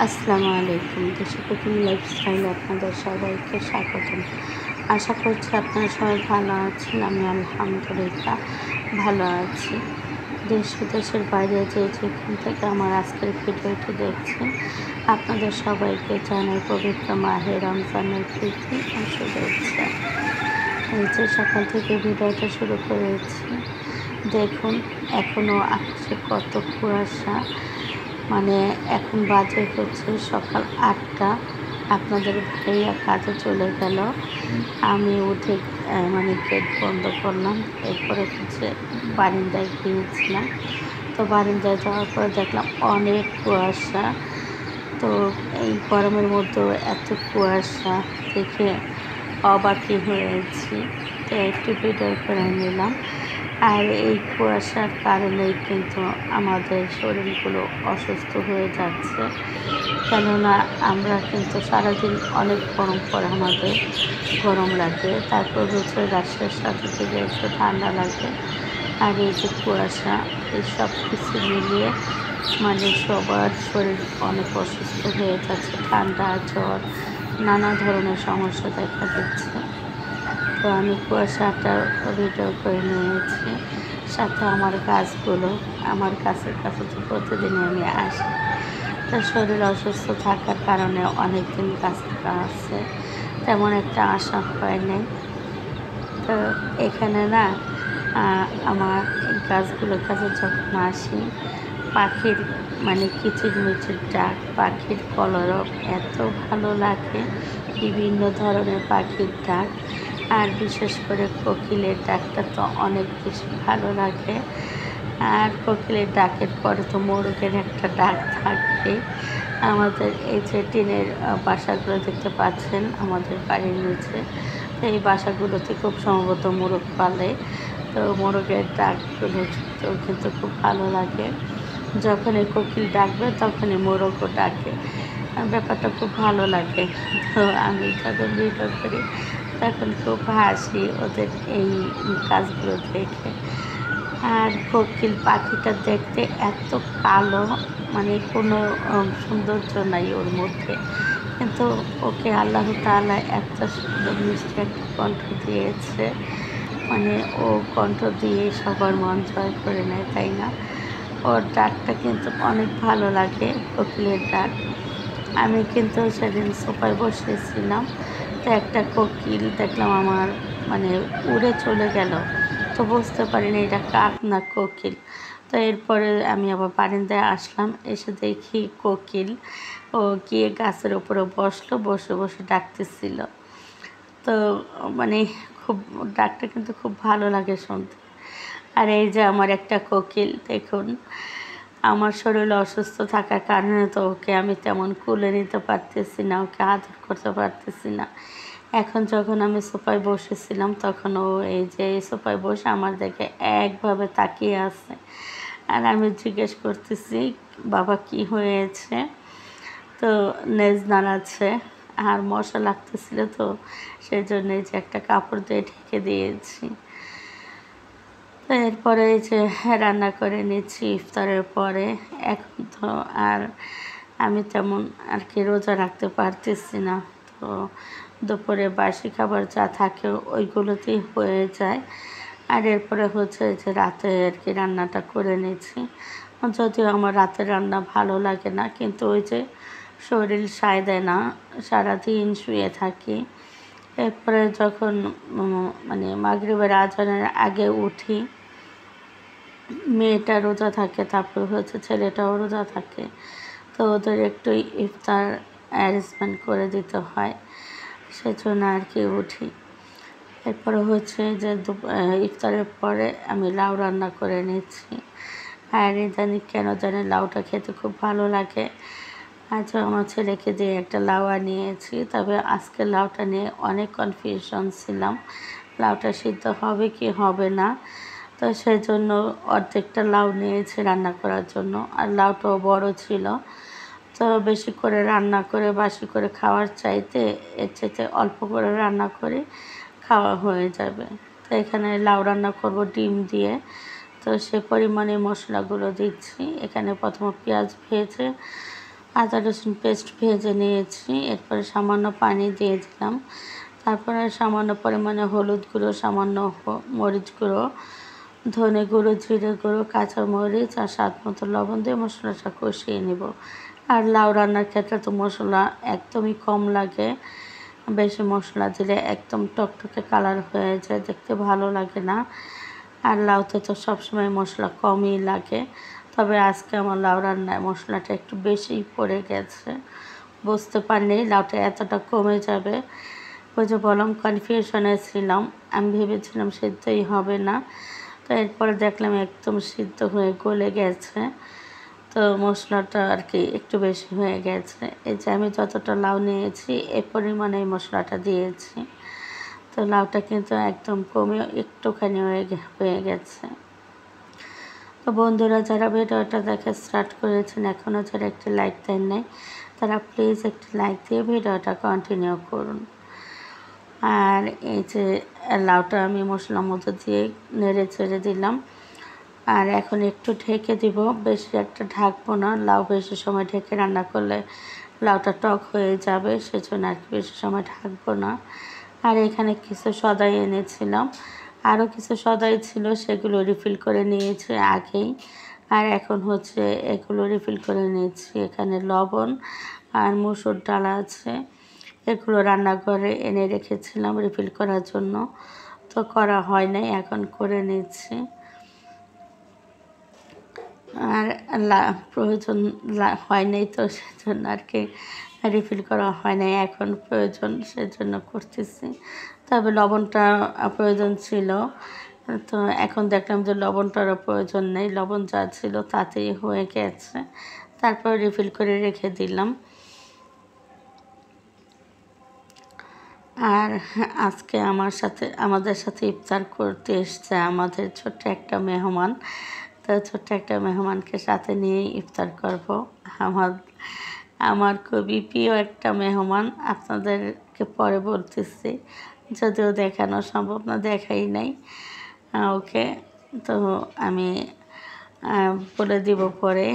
আসসালামু আলাইকুম। দেশি কুকিং লাইফস্টাইলে আপনাদের সবাইকে স্বাগতম। আশা করছি আপনারা সবাই ভালো আছেন। আমি আলহামদুলিল্লাহ ভালো আছি। দেশ ও দেশের বাইরে যেখান থেকে আমার আজকের ভিডিওটি দেখছেন, আপনাদের সবাইকে জানাই পবিত্র মাহে রমজানের প্রীতি ও শুভেচ্ছা। এই যে সকাল থেকে ভিডিওটা শুরু করেছি, দেখুন এখনও আকাশে কত কুয়াশা। এখন বাজে হচ্ছে সকাল ৮টা। আপনাদের ভাইয়া কাজে চলে গেল। আমি উঠে গেট বন্ধ করলাম। এরপরে হচ্ছে বারিন্দায় গিয়েছিলাম। তো বারিন্দায় যাওয়ার পরে দেখলাম অনেক কুয়াশা। তো এই গরমের মধ্যেও এত কুয়াশা দেখে অবাকই হয়েছি। তো একটু ভিডিও করে নিলাম। আর এই কুয়াশার কারণেই কিন্তু আমাদের শরীরগুলো অসুস্থ হয়ে যাচ্ছে। কেননা আমরা কিন্তু সারাদিন অনেক গরম পড়ে, আমাদের গরম লাগে, তারপর হচ্ছে রাস্তার সাথে থেকে একটু ঠান্ডা লাগে। আর এই যে কুয়াশা, এই সব কিছু মিলিয়ে সবার শরীর অনেক অসুস্থ হয়ে যাচ্ছে, ঠান্ডা জ্বর নানা ধরনের সমস্যা দেখা দিচ্ছে। তো আমি কুয়াশাটা ভিডিও করে নিয়েছি, সাথে আমার গাছগুলো। আমার গাছের কাছে তো প্রতিদিনই আমি আসি। তো শরীর অসুস্থ থাকার কারণে অনেক দিন গাছের কাছে তেমন একটা আসা হয় নাই। তো এখানে না আমার গাছগুলোর কাছে যখন আসি, পাখির কিচিরমিচির ডাক, পাখির কলরব এত ভালো লাগে। বিভিন্ন ধরনের পাখির ডাক, আর বিশেষ করে কোকিলের ডাকটা তো অনেক বেশি ভালো লাগে। আর কোকিলের ডাকের পরে তো মোরগের একটা ডাক থাকবে। আমাদের এই যে টিনের বাসাগুলো দেখতে পাচ্ছেন আমাদের বাড়ির নিচে, তো এই বাসাগুলোতে খুব সম্ভবত মোরগ পালে। তো মোরগের ডাকগুলো কিন্তু খুব ভালো লাগে। যখনই কোকিল ডাকবে তখনই মোরগও ডাকে, ব্যাপারটা খুব ভালো লাগে। তো আমি যখন ভিডিও করি তখন খুব হাসি ওদের এই কাজগুলো দেখে। আর কোকিল পাখিটা দেখতে এত কালো, কোনো সৌন্দর্য নাই ওর মধ্যে, কিন্তু ওকে আল্লাহ তাআলা এত সুন্দর মিষ্টি একটা কণ্ঠ দিয়েছে। ও কণ্ঠ দিয়ে সবার মন জয় করে নেয়, তাই না? ওর ডাকটা কিন্তু অনেক ভালো লাগে, কোকিলের ডাক। আমি কিন্তু সেদিন সোফায় বসেছিলাম, তো একটা কোকিল দেখলাম আমার উড়ে চলে গেল। তো বুঝতে পারিনি এটা কাক না কোকিল। তো এরপরে আমি আবার বারান্দায় আসলাম, এসে দেখি কোকিল ও গিয়ে গাছের উপরে বসলো, বসে বসে ডাকতেছিল। তো মানে খুব ডাকটা কিন্তু খুব ভালো লাগে শুনতে। আর এই যে আমার একটা কোকিল, দেখুন আমার শরীর অসুস্থ থাকার কারণে তো ওকে আমি তেমন কুলে নিতে পারতেছি না, ওকে আদর করতে পারতেছি না। এখন যখন আমি সোফায় বসেছিলাম তখন ও এই যে এই সোফায় বসে আমার দেখে একভাবে তাকিয়ে আছে। আর আমি জিজ্ঞেস করতেছি, বাবা কি হয়েছে? তো নেজ নাড়াচ্ছে, আর মশা লাগতেছিল, তো সেই জন্য যে একটা কাপড় দিয়ে ঢেকে দিয়েছি। তো এরপরে এই যে রান্না করে নিচ্ছি ইফতারের পরে। এখন তো আর আমি তেমন রোজা রাখতে পারতেছি না। তো দুপুরে বাসি খাবার যা থাকে ওইগুলোতেই হয়ে যায়। আর এরপরে হচ্ছে যে রাতে রান্নাটা করে নিচ্ছি। যদিও আমার রাতের রান্না ভালো লাগে না, কিন্তু ওই যে শরীর সায় দেয় না, সারাদিন শুয়ে থাকি। এরপরে যখন মাগরিবের আজানের আগে উঠি, মেয়েটা রোজা থাকে, তারপর হচ্ছে ছেলেটাও রোজা থাকে, তো ওদের একটু ইফতার অ্যারেঞ্জমেন্ট করে দিতে হয়, সেজন্য উঠি। এরপরে হচ্ছে যে ইফতারের পরে আমি লাউ রান্না করে নিচ্ছি। আর কেন জানি লাউটা খেতে খুব ভালো লাগে। আজ আমার ছেলেকে দিয়ে একটা লাউ আনিয়েছি, তবে আজকে লাউটা নিয়ে অনেক কনফিউশন ছিলাম, লাউটা সিদ্ধ হবে কি হবে না। তো সেই জন্য অর্ধেকটা লাউ নিয়েছি রান্না করার জন্য, আর লাউটাও বড় ছিল। তো বেশি করে রান্না করে বাসি করে খাওয়ার চাইতে এর চাইতে অল্প করে রান্না করে খাওয়া হয়ে যাবে। তো এখানে লাউ রান্না করব ডিম দিয়ে। তো সে পরিমাণে মশলাগুলো দিচ্ছি। এখানে প্রথমে পেঁয়াজ ভেজে আদা রসুন পেস্ট ভেজে নিয়েছি। এরপরে সামান্য পানি দিয়ে দিলাম। তারপরে সামান্য পরিমাণে হলুদ গুঁড়ো, সামান্য মরিচ গুঁড়ো, ধনে গুঁড়ো, জিরে গুঁড়ো, কাঁচামরিচ আর স্বাদ মতো লবণ দিয়ে মশলাটা কষিয়ে নেব। আর লাউ রান্নার ক্ষেত্রে তো মশলা একদমই কম লাগে। বেশি মশলা দিলে একদম টকটকে কালার হয়ে যায়, দেখতে ভালো লাগে না। আর লাউতে তো সবসময় মশলা কমই লাগে। তবে আজকে আমার লাউ রান্নায় মশলাটা একটু বেশিই পড়ে গেছে। বুঝতে পারিনি লাউটা এতটা কমে যাবে। ওই যে বললাম কনফিউশনে ছিলাম। আমি ভেবেছিলাম সিদ্ধই হবে না। তো এরপরে দেখলাম একদম সিদ্ধ হয়ে গলে গেছে। তো মশলাটা আর কি একটু বেশি হয়ে গেছে। এই যে আমি যতটা লাউ নিয়েছি এ পরিমাণে মশলাটা দিয়েছি। তো লাউটা কিন্তু একদম কমে একটুখানি হয়ে গেছে। তো বন্ধুরা যারা ভিডিওটা দেখা স্টার্ট করেছেন এখনও যারা একটি লাইক দেন নাই তারা প্লিজ একটি লাইক দিয়ে ভিডিওটা কন্টিনিউ করুন। আর এই যে লাউটা আমি মশলার মধ্যে দিয়ে নেড়ে ছেড়ে দিলাম। আর এখন একটু ঢেকে দিব, বেশি একটা ঢাকবো না। লাউ বেশি সময় ঢেকে রান্না করলে লাউটা টক হয়ে যাবে, সেজন্য আর কি বেশি সময় ঢাকবো না। আর এখানে কিছু সদাই এনেছিলাম, আরও কিছু সদাই ছিল, সেগুলো রিফিল করে নিয়েছি আগেই। আর এখন হচ্ছে এগুলো রিফিল করে নিয়েছি। এখানে লবণ আর মসুর ডাল আছে, এগুলো রান্নাঘরে এনে রেখেছিলাম রিফিল করার জন্য, তো করা হয় নাই, এখন করে নিচ্ছি। আর প্রয়োজন হয় নাই, তো সেজন্য আর কি রিফিল করা হয় নাই, এখন প্রয়োজন সেজন্য করতেছি। তবে লবণটা প্রয়োজন ছিল, তো এখন দেখলাম যে লবণটারও প্রয়োজন নেই, লবণ যা ছিল তাতেই হয়ে গেছে। তারপর রিফিল করে রেখে দিলাম। আর আজকে আমাদের সাথে ইফতার করতে এসছে আমাদের ছোট্ট একটা মেহমান। তো ছোট্ট একটা মেহমানকে সাথে নিয়ে ইফতার করব। আমার খুবই প্রিয় একটা মেহমান, আপনাদেরকে পরে বলতেছি, যদিও দেখানো সম্ভব না, দেখাই নাই ওকে। তো আমি বলে দিব পরে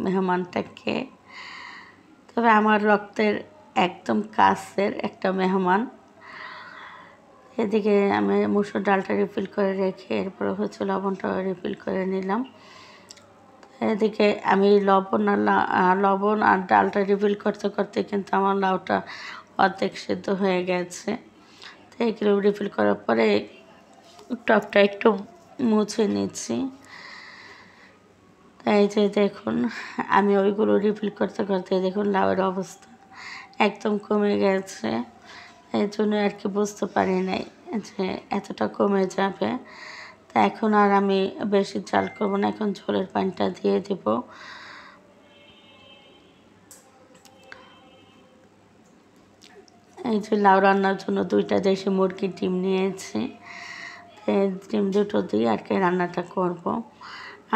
মেহমানটাকে। তবে আমার রক্তের একদম কাছের একটা মেহমান। এদিকে আমি মসুর ডালটা রিফিল করে রেখে এরপরে হচ্ছে লবণটাও রিফিল করে নিলাম। এদিকে আমি লবণ আর ডালটা রিফিল করতে করতে কিন্তু আমার লাউটা অর্ধেক সিদ্ধ হয়ে গেছে। তো এগুলো রিফিল করার পরে টপটা একটু মুছে নিচ্ছি। তাই যে দেখুন আমি ওইগুলো রিফিল করতে করতে দেখুন লাউয়ের অবস্থা একদম কমে গেছে। এই জন্য আর কি বুঝতে পারি নাই যে এতটা কমে যাবে। তা এখন আর আমি বেশি জাল করবো না, এখন ঝোলের পানিটা দিয়ে দেব। এই যে লাউ রান্নার জন্য 2টা দেশি মুরগির ডিম নিয়েছি, ডিম দুটো দিয়ে আর কি রান্নাটা করব।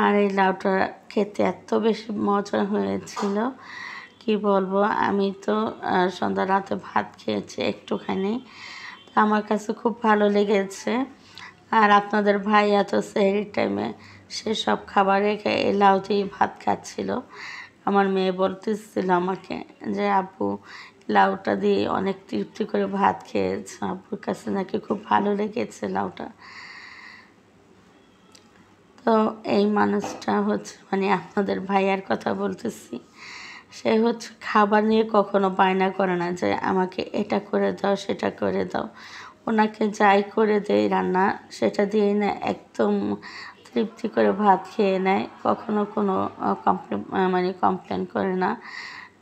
আর এই লাউটা খেতে এত বেশি মজা হয়েছিল কি বলবো। আমি তো সন্ধ্যা রাতে ভাত খেয়েছি একটুখানি, আমার কাছে খুব ভালো লেগেছে। আর আপনাদের ভাই এত সেহরির টাইমে সে সব খাবার রেখে এই লাউ দিয়ে ভাত খাচ্ছিল। আমার মেয়ে বলতেছিল আমাকে যে আব্বু লাউটা দিয়ে অনেক তৃপ্তি করে ভাত খেয়েছে, আব্বুর কাছে নাকি খুব ভালো লেগেছে লাউটা। তো এই মানুষটা হচ্ছে মানে আপনাদের ভাইয়ার কথা বলতেছি, সে হচ্ছে খাবার নিয়ে কখনো বায়না করে না যে আমাকে এটা করে দাও সেটা করে দাও। ওনাকে যাই করে দেয় রান্না সেটা দিয়েই না একদম তৃপ্তি করে ভাত খেয়ে নেয়, কখনো কোনো কমপ্লেন করে না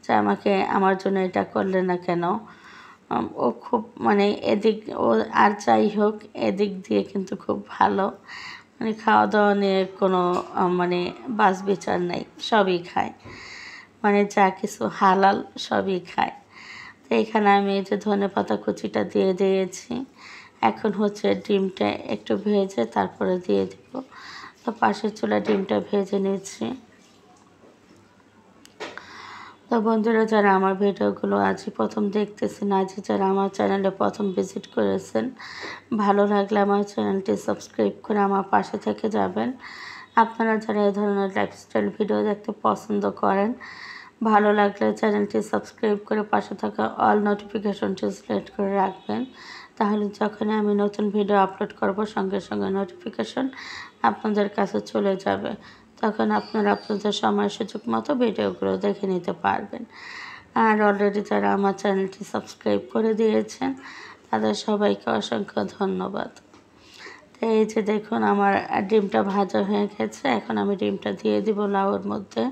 যে আমাকে আমার জন্য এটা করলে না কেন। ও খুব ও আর যাই হোক এদিক দিয়ে কিন্তু খুব ভালো, খাওয়া দাওয়া নিয়ে কোনো বাছ বিচার নেই, সবই খায়, যা কিছু হালাল সবই খায়। তো এখানে আমি এই যে ধনেপাতা কুচিটা দিয়ে দিয়েছি। এখন হচ্ছে ডিমটা একটু ভেজে তারপরে দিয়ে দেব। তো পাশের চুলায় ডিমটা ভেজে নিচ্ছি। তো বন্ধুরা যারা আমার ভিডিওগুলো আজই প্রথম দেখতেছেন, আজই যারা আমার চ্যানেলে প্রথম ভিজিট করেছেন, ভালো লাগলে আমার চ্যানেলটি সাবস্ক্রাইব করে আমার পাশে থেকে যাবেন। আপনারা যারা এই ধরনের লাইফস্টাইল ভিডিও দেখতে পছন্দ করেন ভালো লাগলে চ্যানেলটি সাবস্ক্রাইব করে পাশে থাকা অল নোটিফিকেশনটি সিলেক্ট করে রাখবেন। তাহলে যখনই আমি নতুন ভিডিও আপলোড করব সঙ্গে সঙ্গে নোটিফিকেশন আপনাদের কাছে চলে যাবে। তখন আপনারা আপনাদের সময় সুযোগ মতো ভিডিওগুলো দেখে নিতে পারবেন। আর অলরেডি যারা আমার চ্যানেলটি সাবস্ক্রাইব করে দিয়েছেন তাদের সবাইকে অসংখ্য ধন্যবাদ। তো এই যে দেখুন আমার ডিমটা ভাজা হয়ে গেছে। এখন আমি ডিমটা দিয়ে দিব লাউর মধ্যে।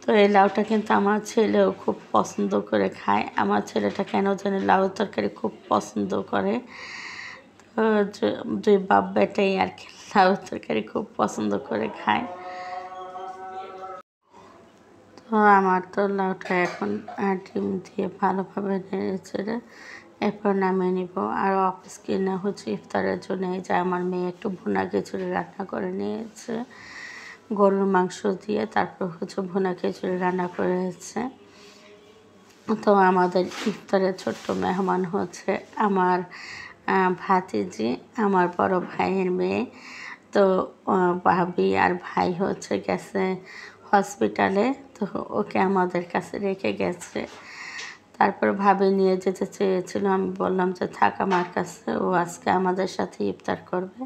তো এই লাউটা কিন্তু আমার ছেলেও খুব পছন্দ করে খায়। আমার ছেলেটা কেন জানি লাউ তরকারি খুব পছন্দ করে। তো দুই বাপ বেটাই আর কি লাউ তরকারি খুব পছন্দ করে খায়। তো আমার তো লাউটা এখন ডিম দিয়ে ভালোভাবে নেড়ে চেড়ে এরপর নামিয়ে নিব। আর অফ স্ক্রিনে হচ্ছে ইফতারের জন্য এই যে আমার মেয়ে একটু ভুনা খিচুড়ি রান্না করে নিয়েছে গরুর মাংস দিয়ে, তারপর হচ্ছে ভুনা খিচুড়ি রান্না করেছে। তো আমাদের ইফতারের ছোট্ট মেহমান হচ্ছে আমার ভাতিজি, আমার বড় ভাইয়ের মেয়ে। তো ভাবি আর ভাই হচ্ছে গেছে হসপিটালে, তো ওকে আমাদের কাছে রেখে গেছে। তারপর ভাবি নিয়ে যেতে চেয়েছিল, আমি বললাম যে থাক আমার কাছে, ও আজকে আমাদের সাথে ইফতার করবে,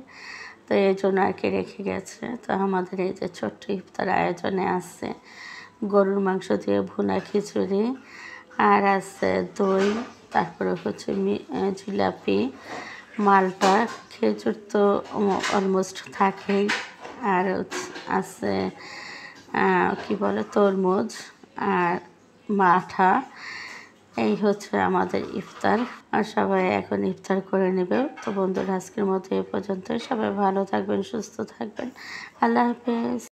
তো এই জন্য আর কি রেখে গেছে। তো আমাদের এই যে ছোট্ট ইফতার আয়োজনে আছে গরুর মাংস দিয়ে ভুনা খিচুড়ি, আর আছে দই, তারপরে হচ্ছে জিলাপি, মালটা, খেজুর তো অলমোস্ট থাকেই, আর আছে কি বলে তরমুজ আর মাঠা। এই হচ্ছে আমাদের ইফতার। আর সবাই এখন ইফতার করে নেবে। তো বন্ধুরা আজকের মতো এ পর্যন্ত। সবাই ভালো থাকবেন, সুস্থ থাকবেন। আল্লাহ হাফেজ।